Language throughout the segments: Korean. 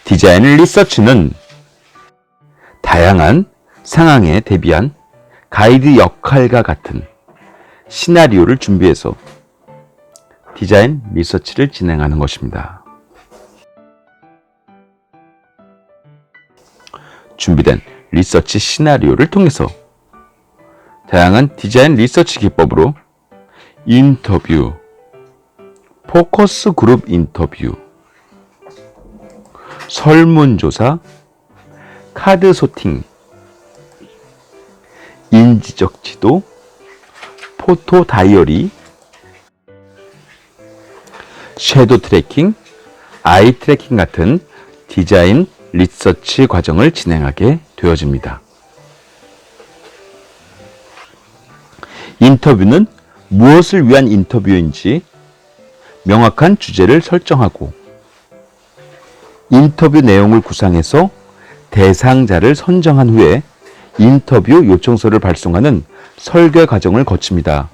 디자인 리서치는 다양한 상황에 대비한 가이드 역할과 같은 시나리오를 준비해서 디자인 리서치를 진행하는 것입니다. 준비된 리서치 시나리오를 통해서 다양한 디자인 리서치 기법으로 인터뷰, 포커스 그룹 인터뷰, 설문조사, 카드 소팅, 인지적 지도, 포토 다이어리, 섀도우 트래킹, 아이 트래킹 같은 디자인 리서치 과정을 진행하게 되어집니다. 인터뷰는 무엇을 위한 인터뷰인지 명확한 주제를 설정하고 인터뷰 내용을 구상해서 대상자를 선정한 후에 인터뷰 요청서를 발송하는 설계 과정을 거칩니다.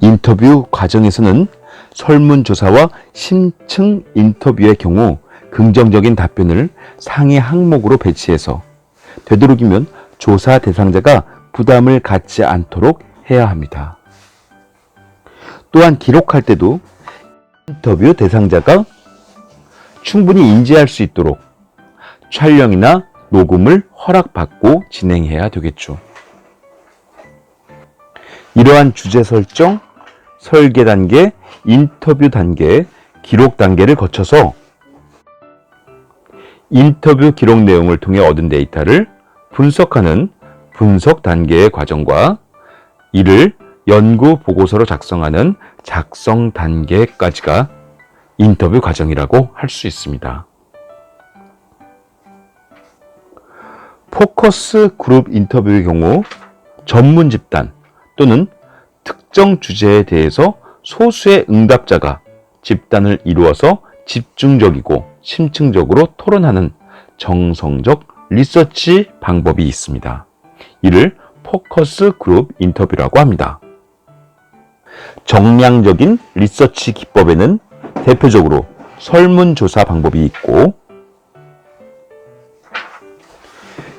인터뷰 과정에서는 설문조사와 심층 인터뷰의 경우 긍정적인 답변을 상위 항목으로 배치해서 되도록이면 조사 대상자가 부담을 갖지 않도록 해야 합니다. 또한 기록할 때도 인터뷰 대상자가 충분히 인지할 수 있도록 촬영이나 녹음을 허락받고 진행해야 되겠죠. 이러한 주제 설정, 설계 단계, 인터뷰 단계, 기록 단계를 거쳐서 인터뷰 기록 내용을 통해 얻은 데이터를 분석하는 분석 단계의 과정과 이를 연구 보고서로 작성하는 작성 단계까지가 인터뷰 과정이라고 할 수 있습니다. 포커스 그룹 인터뷰의 경우 전문 집단 또는 특정 주제에 대해서 소수의 응답자가 집단을 이루어서 집중적이고 심층적으로 토론하는 정성적 리서치 방법이 있습니다. 이를 포커스 그룹 인터뷰라고 합니다. 정량적인 리서치 기법에는 대표적으로 설문조사 방법이 있고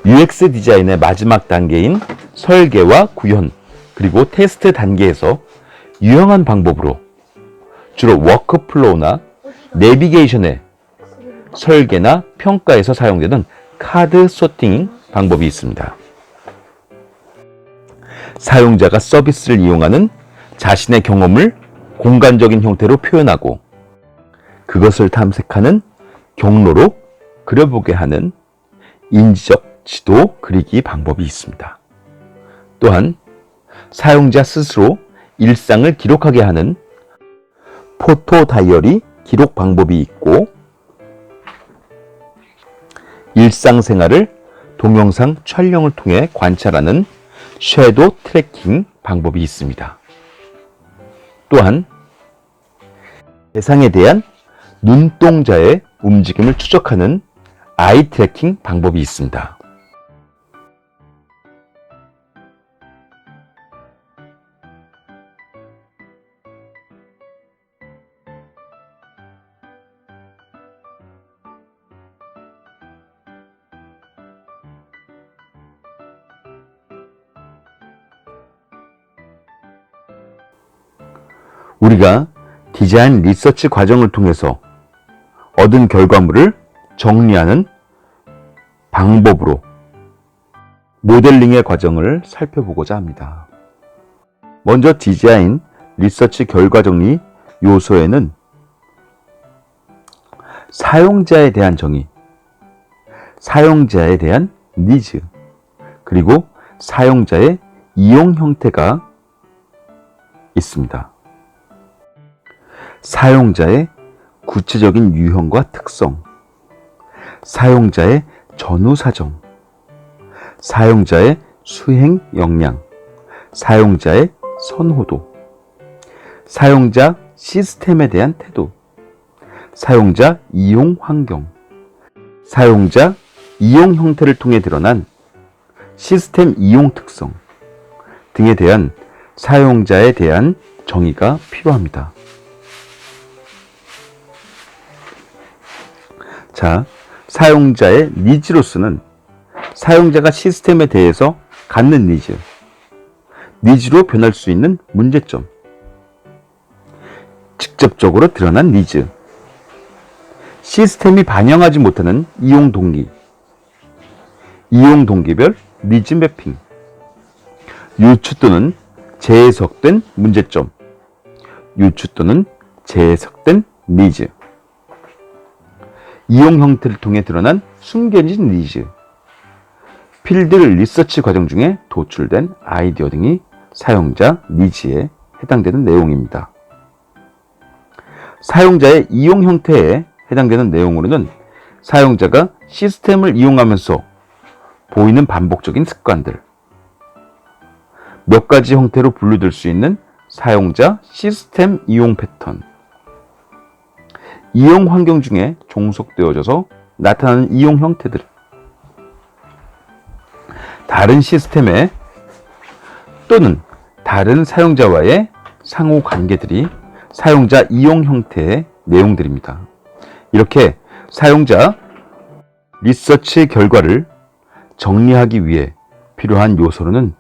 UX 디자인의 마지막 단계인 설계와 구현 그리고 테스트 단계에서 유용한 방법으로 주로 워크플로우나 내비게이션의 설계나 평가에서 사용되는 카드 소팅 방법이 있습니다. 사용자가 서비스를 이용하는 자신의 경험을 공간적인 형태로 표현하고 그것을 탐색하는 경로로 그려보게 하는 인지적 지도 그리기 방법이 있습니다. 또한 사용자 스스로 일상을 기록하게 하는 포토 다이어리 기록 방법이 있고 일상생활을 동영상 촬영을 통해 관찰하는 섀도우 트래킹 방법이 있습니다. 또한 대상에 대한 눈동자의 움직임을 추적하는 아이 트래킹 방법이 있습니다. 우리가 디자인 리서치 과정을 통해서 얻은 결과물을 정리하는 방법으로 모델링의 과정을 살펴보고자 합니다. 먼저 디자인 리서치 결과 정리 요소에는 사용자에 대한 정의, 사용자에 대한 니즈, 그리고 사용자의 이용 형태가 있습니다. 사용자의 구체적인 유형과 특성, 사용자의 전후 사정, 사용자의 수행 역량, 사용자의 선호도, 사용자 시스템에 대한 태도, 사용자 이용 환경, 사용자 이용 형태를 통해 드러난 시스템 이용 특성 등에 대한 사용자에 대한 정의가 필요합니다. 자, 사용자의 니즈로서는 사용자가 시스템에 대해서 갖는 니즈로 변할 수 있는 문제점, 직접적으로 드러난 니즈, 시스템이 반영하지 못하는 이용 동기별 니즈 매핑, 유추 또는 재해석된 문제점, 유추 또는 재해석된 니즈, 이용 형태를 통해 드러난 숨겨진 니즈, 필드 리서치 과정 중에 도출된 아이디어 등이 사용자 니즈에 해당되는 내용입니다. 사용자의 이용 형태에 해당되는 내용으로는 사용자가 시스템을 이용하면서 보이는 반복적인 습관들, 몇 가지 형태로 분류될 수 있는 사용자 시스템 이용 패턴, 이용 환경 중에 종속되어져서 나타나는 이용 형태들, 다른 시스템에 또는 다른 사용자와의 상호 관계들이 사용자 이용 형태의 내용들입니다. 이렇게 사용자 리서치 결과를 정리하기 위해 필요한 요소로는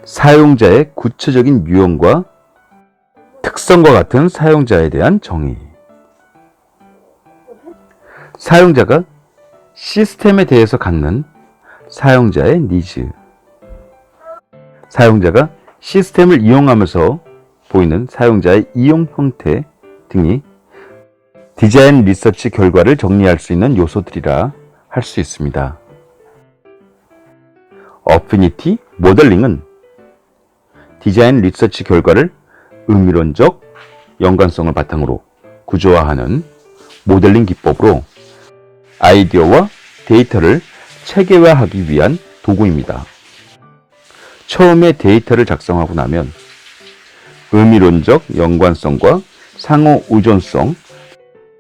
사용자의 구체적인 유형과 특성과 같은 사용자에 대한 정의, 사용자가 시스템에 대해서 갖는 사용자의 니즈, 사용자가 시스템을 이용하면서 보이는 사용자의 이용 형태 등이 디자인 리서치 결과를 정리할 수 있는 요소들이라 할 수 있습니다. 어피니티 모델링은 디자인 리서치 결과를 의미론적 연관성을 바탕으로 구조화하는 모델링 기법으로 아이디어와 데이터를 체계화하기 위한 도구입니다. 처음에 데이터를 작성하고 나면 의미론적 연관성과 상호 의존성,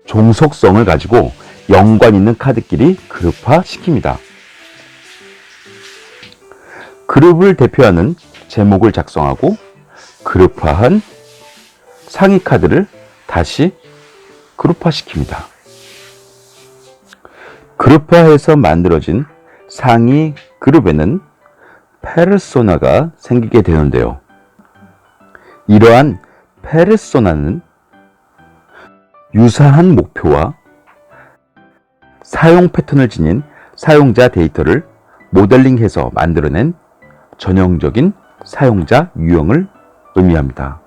종속성을 가지고 연관 있는 카드끼리 그룹화시킵니다. 그룹을 대표하는 제목을 작성하고 그룹화한 상위 카드를 다시 그룹화시킵니다. 그룹화해서 만들어진 상위 그룹에는 페르소나가 생기게 되는데요. 이러한 페르소나는 유사한 목표와 사용 패턴을 지닌 사용자 데이터를 모델링해서 만들어낸 전형적인 사용자 유형을 의미합니다.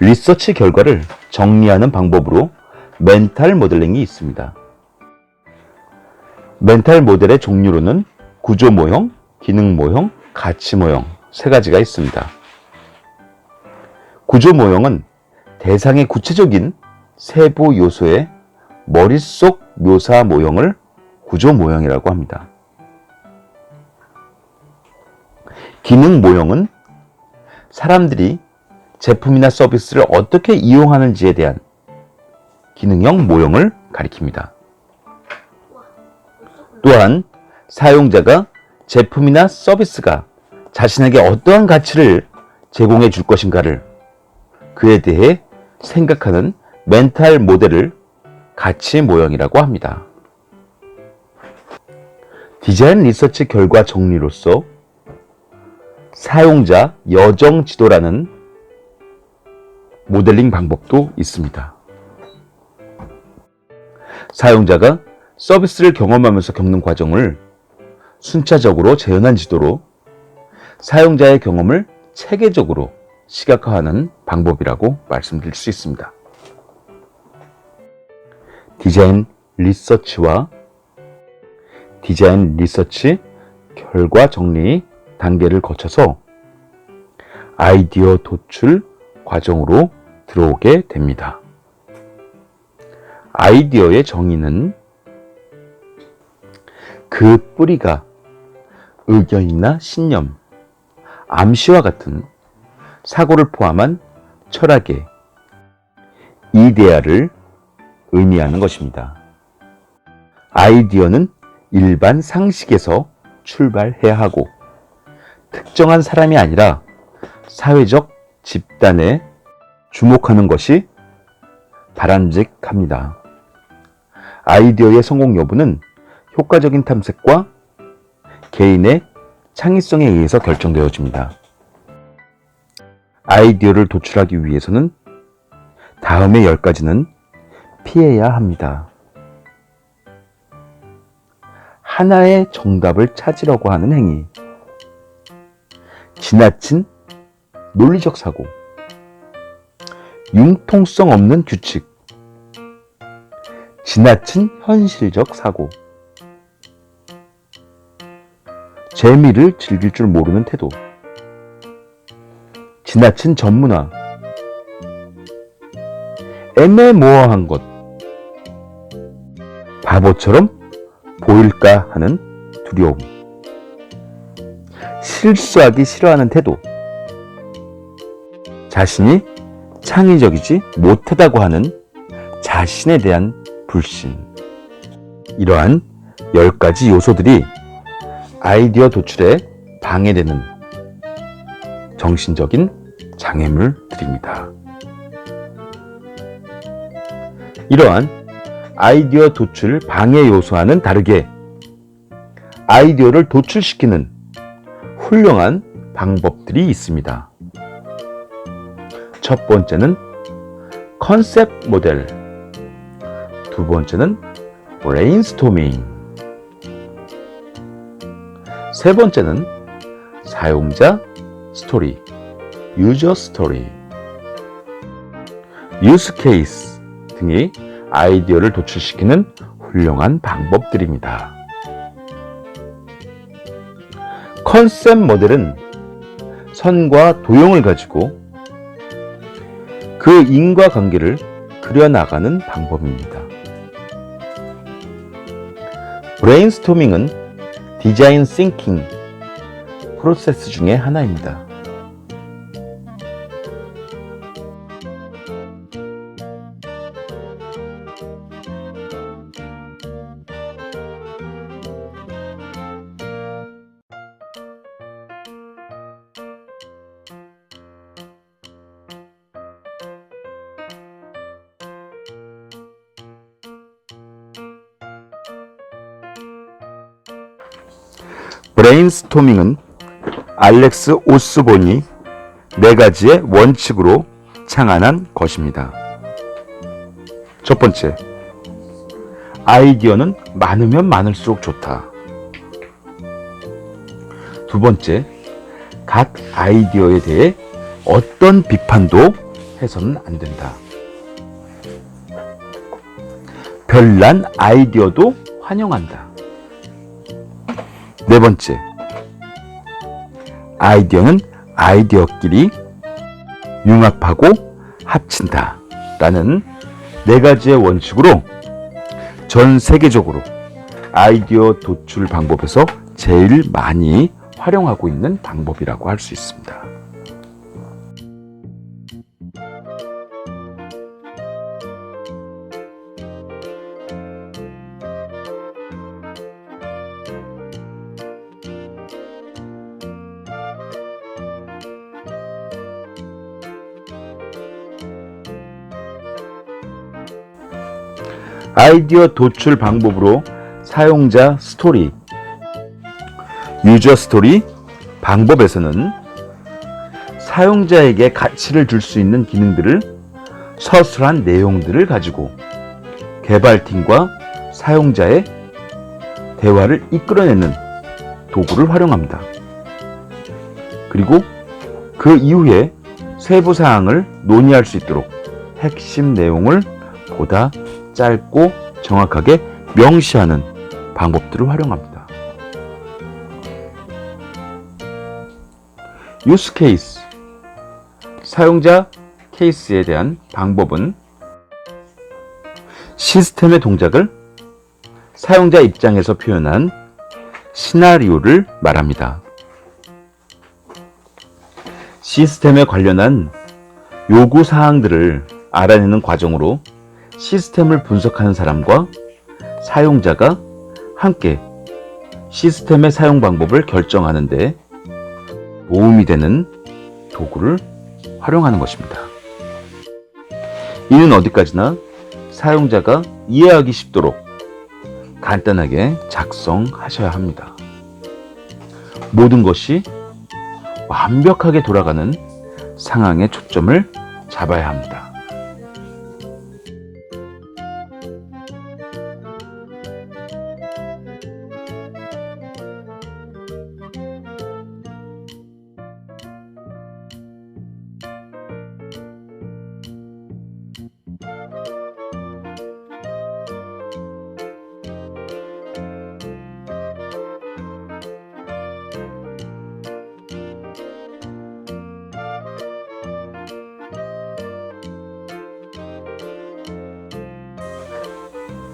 리서치 결과를 정리하는 방법으로 멘탈 모델링이 있습니다. 멘탈 모델의 종류로는 구조 모형, 기능 모형, 가치 모형 세 가지가 있습니다. 구조 모형은 대상의 구체적인 세부 요소의 머릿속 묘사 모형을 구조 모형이라고 합니다. 기능 모형은 사람들이 제품이나 서비스를 어떻게 이용하는지에 대한 기능형 모형을 가리킵니다. 또한 사용자가 제품이나 서비스가 자신에게 어떠한 가치를 제공해 줄 것인가를 그에 대해 생각하는 멘탈 모델을 가치 모형이라고 합니다. 디자인 리서치 결과 정리로서 사용자 여정 지도라는 모델링 방법도 있습니다. 사용자가 서비스를 경험하면서 겪는 과정을 순차적으로 재현한 지도로 사용자의 경험을 체계적으로 시각화하는 방법이라고 말씀드릴 수 있습니다. 디자인 리서치와 디자인 리서치 결과 정리 단계를 거쳐서 아이디어 도출 과정으로 들어오게 됩니다. 아이디어의 정의는 그 뿌리가 의견이나 신념, 암시와 같은 사고를 포함한 철학의 이데아를 의미하는 것입니다. 아이디어는 일반 상식에서 출발해야 하고 특정한 사람이 아니라 사회적 집단에 주목하는 것이 바람직합니다. 아이디어의 성공 여부는 효과적인 탐색과 개인의 창의성에 의해서 결정되어집니다. 아이디어를 도출하기 위해서는 다음의 10가지는 피해야 합니다. 하나의 정답을 찾으려고 하는 행위, 지나친 논리적 사고, 융통성 없는 규칙, 지나친 현실적 사고, 재미를 즐길 줄 모르는 태도, 지나친 전문화, 애매모호한 것, 바보처럼 보일까 하는 두려움, 실수하기 싫어하는 태도, 자신이 창의적이지 못하다고 하는 자신에 대한 불신. 이러한 10가지 요소들이 아이디어 도출에 방해되는 정신적인 장애물들입니다. 이러한 아이디어 도출 방해 요소와는 다르게 아이디어를 도출시키는 훌륭한 방법들이 있습니다. 첫 번째는 컨셉 모델, 두 번째는 브레인스토밍, 세 번째는 사용자 스토리, 유저 스토리, 유스 케이스 등이 아이디어를 도출시키는 훌륭한 방법들입니다. 컨셉 모델은 선과 도형을 가지고 그 인과관계를 그려나가는 방법입니다. 브레인스토밍은 디자인 싱킹 프로세스 중에 하나입니다. 브레인스토밍은 알렉스 오스본이 4가지의 원칙으로 창안한 것입니다. 첫 번째, 아이디어는 많으면 많을수록 좋다. 두 번째, 각 아이디어에 대해 어떤 비판도 해서는 안 된다. 별난 아이디어도 환영한다. 네 번째, 아이디어는 아이디어끼리 융합하고 합친다 라는 4가지의 원칙으로 전 세계적으로 아이디어 도출 방법에서 제일 많이 활용하고 있는 방법이라고 할 수 있습니다. 아이디어 도출 방법으로 사용자 스토리, 유저 스토리 방법에서는 사용자에게 가치를 줄 수 있는 기능들을 서술한 내용들을 가지고 개발팀과 사용자의 대화를 이끌어내는 도구를 활용합니다. 그리고 그 이후에 세부 사항을 논의할 수 있도록 핵심 내용을 보다 짧고 정확하게 명시하는 방법들을 활용합니다. 유스 케이스, 사용자 케이스에 대한 방법은 시스템의 동작을 사용자 입장에서 표현한 시나리오를 말합니다. 시스템에 관련한 요구 사항들을 알아내는 과정으로 시스템을 분석하는 사람과 사용자가 함께 시스템의 사용 방법을 결정하는 데 도움이 되는 도구를 활용하는 것입니다. 이는 어디까지나 사용자가 이해하기 쉽도록 간단하게 작성하셔야 합니다. 모든 것이 완벽하게 돌아가는 상황에 초점을 잡아야 합니다.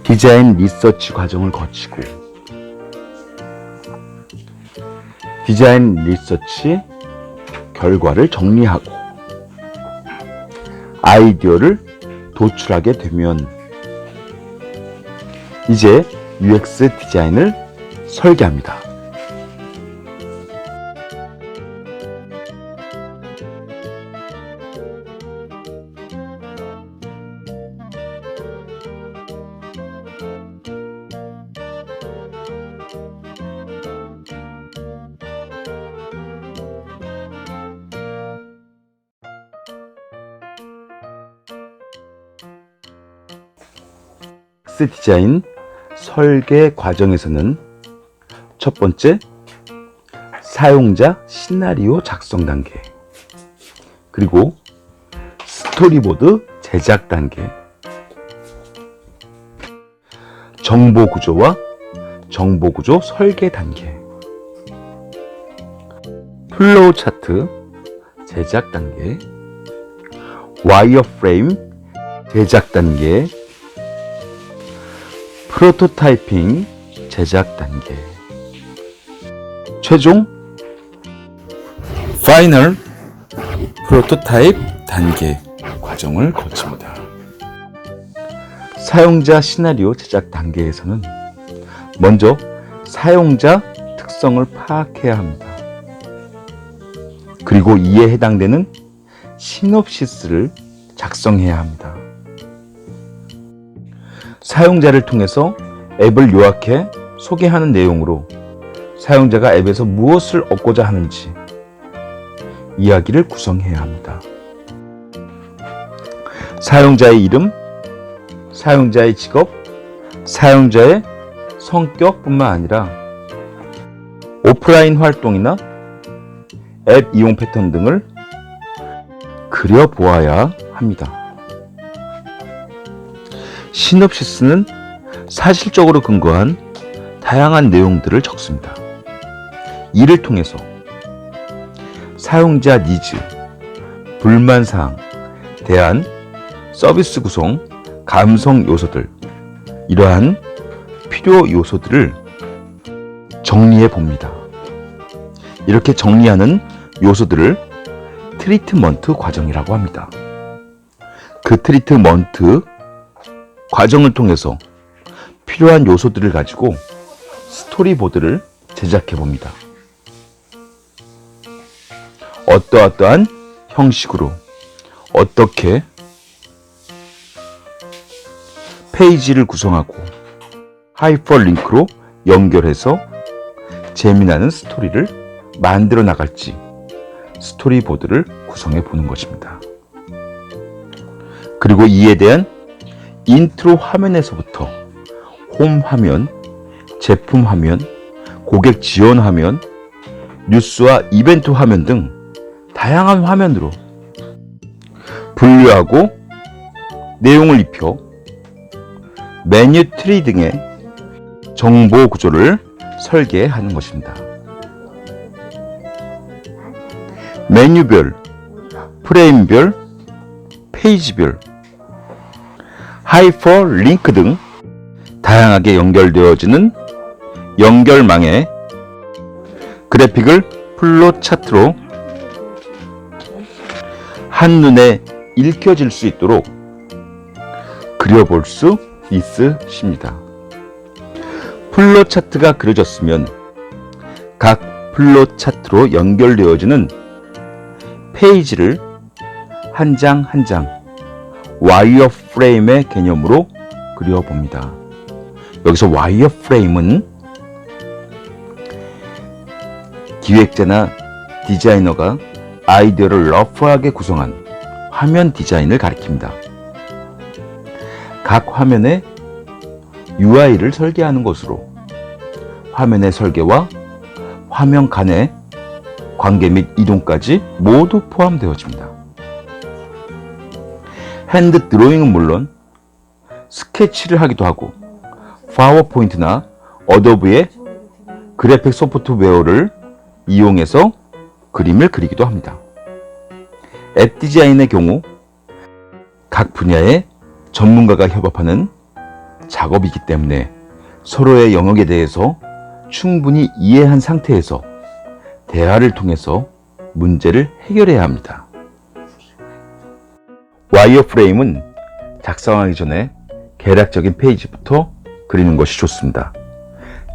디자인 리서치 과정을 거치고 디자인 리서치 결과를 정리하고 아이디어를 도출하게 되면 이제 UX 디자인을 설계합니다. UX 디자인 설계 과정에서는 첫 번째, 사용자 시나리오 작성 단계, 그리고 스토리보드 제작 단계, 정보 구조와 정보 구조 설계 단계, 플로우 차트 제작 단계, 와이어프레임 제작 단계, 프로토타이핑 제작 단계, 최종 파이널 프로토타입 단계 과정을 거칩니다. 사용자 시나리오 제작 단계에서는 먼저 사용자 특성을 파악해야 합니다. 그리고 이에 해당되는 시놉시스를 작성해야 합니다. 사용자를 통해서 앱을 요약해 소개하는 내용으로 사용자가 앱에서 무엇을 얻고자 하는지 이야기를 구성해야 합니다. 사용자의 이름, 사용자의 직업, 사용자의 성격뿐만 아니라 오프라인 활동이나 앱 이용 패턴 등을 그려보아야 합니다. 시놉시스는 사실적으로 근거한 다양한 내용들을 적습니다. 이를 통해서 사용자 니즈, 불만사항, 대안, 서비스 구성, 감성 요소들, 이러한 필요 요소들을 정리해 봅니다. 이렇게 정리하는 요소들을 트리트먼트 과정이라고 합니다. 그 트리트먼트 과정을 통해서 필요한 요소들을 가지고 스토리보드를 제작해 봅니다. 어떠어떠한 형식으로 어떻게 페이지를 구성하고 하이퍼링크로 연결해서 재미나는 스토리를 만들어 나갈지 스토리보드를 구성해 보는 것입니다. 그리고 이에 대한 인트로 화면에서부터 홈 화면, 제품 화면, 고객 지원 화면, 뉴스와 이벤트 화면 등 다양한 화면으로 분류하고 내용을 입혀 메뉴 트리 등의 정보 구조를 설계하는 것입니다. 메뉴별, 프레임별, 페이지별, 하이퍼링크 등 다양하게 연결되어지는 연결망에 그래픽을 플로 차트로 한눈에 읽혀질 수 있도록 그려볼 수 있으십니다. 플로 차트가 그려졌으면 각 플로 차트로 연결되어지는 페이지를 한 장 한 장 와이어 프레임의 개념으로 그려봅니다. 여기서 와이어프레임은 기획자나 디자이너가 아이디어를 러프하게 구성한 화면 디자인을 가리킵니다. 각 화면에 UI를 설계하는 것으로 화면의 설계와 화면 간의 관계 및 이동까지 모두 포함되어집니다. 핸드 드로잉은 물론 스케치를 하기도 하고 파워포인트나 어도브의 그래픽 소프트웨어를 이용해서 그림을 그리기도 합니다. 앱 디자인의 경우 각 분야의 전문가가 협업하는 작업이기 때문에 서로의 영역에 대해서 충분히 이해한 상태에서 대화를 통해서 문제를 해결해야 합니다. 와이어프레임은 작성하기 전에 개략적인 페이지부터 그리는 것이 좋습니다.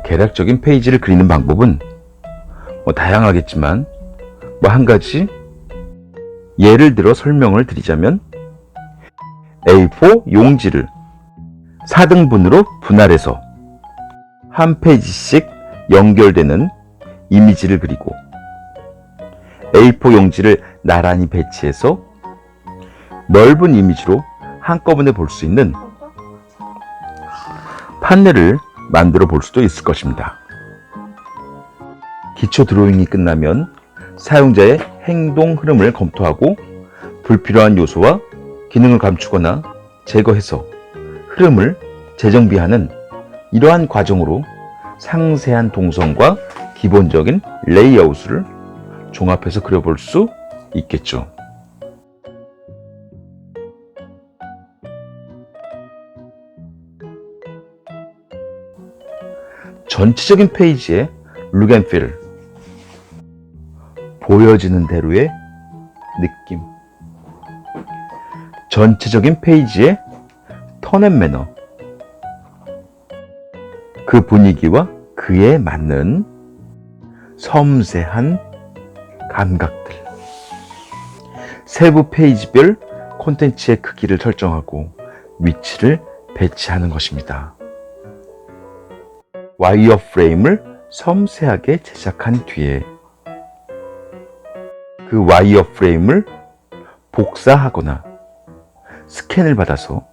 개략적인 페이지를 그리는 방법은 다양하겠지만 한 가지 예를 들어 설명을 드리자면 A4 용지를 4등분으로 분할해서 한 페이지씩 연결되는 이미지를 그리고 A4 용지를 나란히 배치해서 넓은 이미지로 한꺼번에 볼 수 있는 판넬을 만들어 볼 수도 있을 것입니다. 기초 드로잉이 끝나면 사용자의 행동 흐름을 검토하고 불필요한 요소와 기능을 감추거나 제거해서 흐름을 재정비하는 이러한 과정으로 상세한 동선과 기본적인 레이아웃을 종합해서 그려볼 수 있겠죠. 전체적인 페이지의 룩 앤 필, 보여지는 대로의 느낌, 전체적인 페이지의 턴 앤 매너, 그 분위기와 그에 맞는 섬세한 감각들, 세부 페이지별 콘텐츠의 크기를 설정하고 위치를 배치하는 것입니다. 와이어프레임을 섬세하게 제작한 뒤에 그 와이어프레임을 복사하거나 스캔을 받아서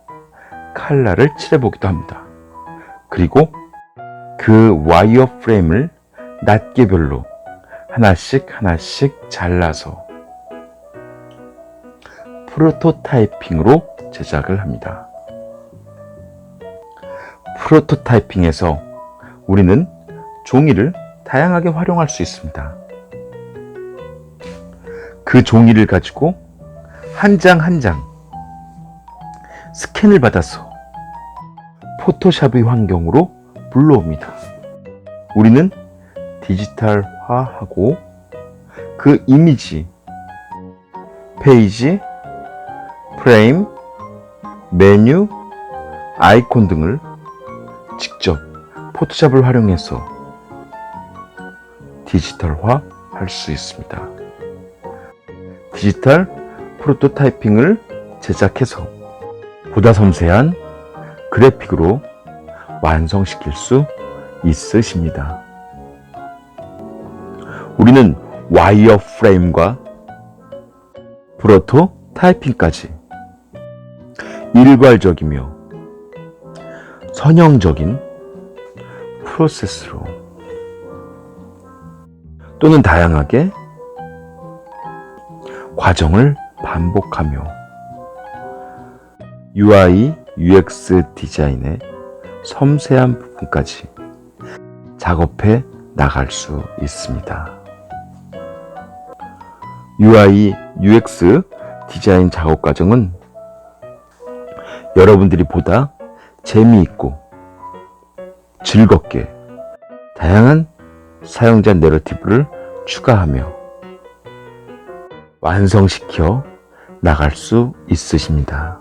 칼라를 칠해보기도 합니다. 그리고 그 와이어프레임을 낱개별로 하나씩 잘라서 프로토타이핑으로 제작을 합니다. 프로토타이핑에서 우리는 종이를 다양하게 활용할 수 있습니다. 그 종이를 가지고 한 장 한 장 스캔을 받아서 포토샵의 환경으로 불러옵니다. 우리는 디지털화하고 그 이미지, 페이지, 프레임, 메뉴, 아이콘 등을 직접 포토샵을 활용해서 디지털화 할 수 있습니다. 디지털 프로토타이핑을 제작해서 보다 섬세한 그래픽으로 완성시킬 수 있으십니다. 우리는 와이어프레임과 프로토타이핑까지 일괄적이며 선형적인 프로세스로 또는 다양하게 과정을 반복하며 UI, UX 디자인의 섬세한 부분까지 작업해 나갈 수 있습니다. UI, UX 디자인 작업 과정은 여러분들이 보다 재미있고 즐겁게 다양한 사용자 내러티브를 추가하며 완성시켜 나갈 수 있으십니다.